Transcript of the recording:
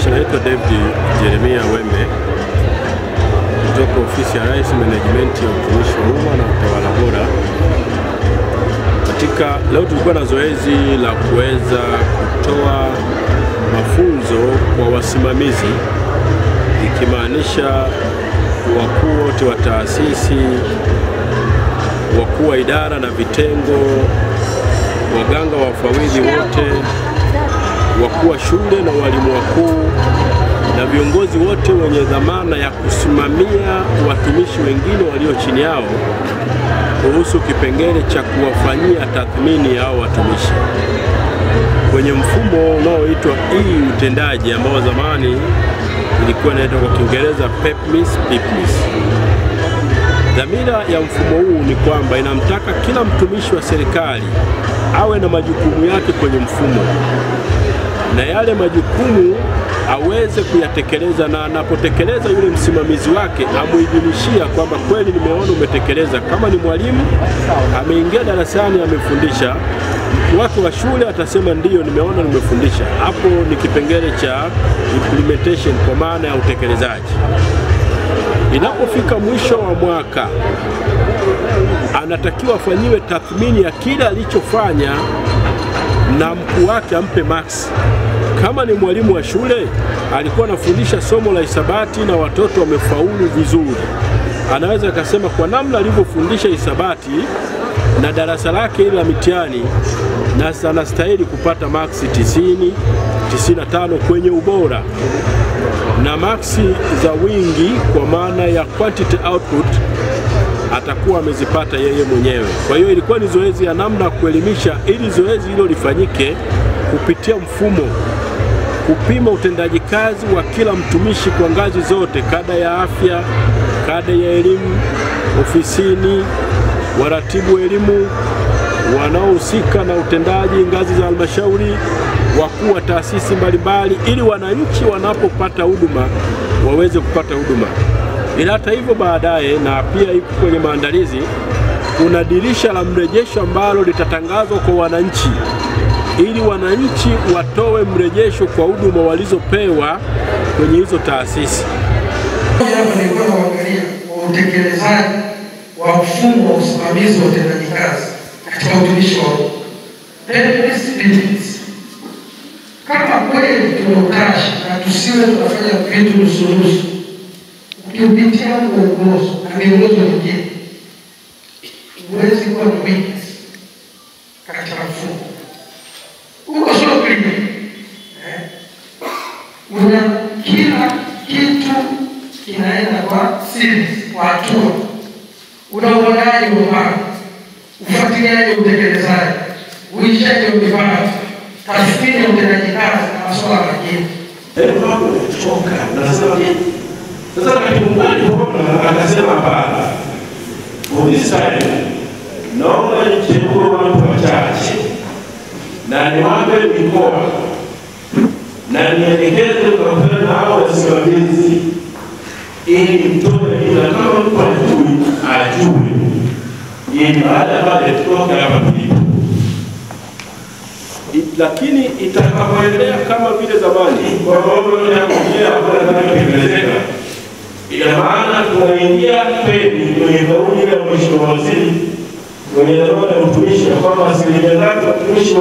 kukaribisha. Naitwa David Jeremia Wembe kutoka Ofisi ya Rais, Management ya Utumishi wa Umma na Utawala Bora. Leo tulikuwa na zoezi la kuweza kutoa mafunzo kwa wasimamizi, ikimaanisha wakuu wote wa taasisi, wakuu wa idara na vitengo, waganga wafawidhi wote, wakuu wa shule na walimu wakuu na viongozi wote wenye dhamana ya kusimamia watumishi wengine walio chini yao kuhusu kipengele cha kuwafanyia tathmini hao watumishi kwenye mfumo unaoitwa utendaji, ambao zamani ilikuwa inaitwa kwa Kiingereza PEPMIS. Dhamira ya mfumo huu ni kwamba inamtaka kila mtumishi wa serikali awe na majukumu yake kwenye mfumo, na yale majukumu aweze kuyatekeleza, na anapotekeleza yule msimamizi wake amuidhinishia kwamba kweli nimeona umetekeleza. Kama ni mwalimu ameingia darasani amefundisha, watu wa shule atasema ndiyo nimeona nimefundisha. Hapo ni kipengele cha implementation, kwa maana ya utekelezaji. Inapofika mwisho wa mwaka anatakiwa afanyiwe tathmini ya kile alichofanya na mkuu wake ampe max. Kama ni mwalimu wa shule alikuwa anafundisha somo la hisabati na watoto wamefaulu vizuri, anaweza akasema kwa namna alivyofundisha hisabati na darasa lake ile la mitihani, na anastahili kupata max 90, 95 kwenye ubora, na maksi za wingi kwa maana ya quantity output atakuwa amezipata yeye mwenyewe. Kwa hiyo ilikuwa ni zoezi ya namna kuelimisha, ili zoezi hilo lifanyike kupitia mfumo, kupima utendaji kazi wa kila mtumishi kwa ngazi zote: kada ya afya, kada ya elimu, ofisini, waratibu elimu, wanaohusika na utendaji ngazi za halmashauri, wakuu wa taasisi mbalimbali, ili wananchi wanapopata huduma waweze kupata huduma. Ila hata hivyo baadaye, na pia iko kwenye maandalizi, kuna dirisha la mrejesho ambalo litatangazwa kwa wananchi, ili wananchi watoe mrejesho kwa huduma walizopewa kwenye hizo taasisi. Hapa ni kwa kuangalia utekelezaji wa mfumo wa usimamizi wa utendaji kazi katika utumishi wa umma. Kama kweli tunautashi na tusiwe tunafanya vitu nusu-nusu, ukiupitia uongozi na miongozo mingine, huwezi kuwa na weakness katika mfumo. Uko sio klini. Una kila kitu kinaenda kwa series, kwa hatua. Unaonaje mpango, ufuatiliaji wa utekelezaji, uishaji wa mipango, tathmini ya utendaji kazi na masuala mengine. Hapo kuchoka nasema sasa katibu mkuu akasema hapana, for this time naomba nichague watu wachache na niwape mikoa na nielekeze kwa hao wasimamizi, ili mtoe ila kama mtu ajue, ili baada ya tutoke hapa tulipo. Lakini itakapoendelea kama vile zamani, kwa mambo ya kuingia kwa kuelezeka, ina maana tunaingia kweli kwenye kauli ya Mheshimiwa Waziri kwenye dhamana ya utumishi, kwamba asilimia zake watumishi wa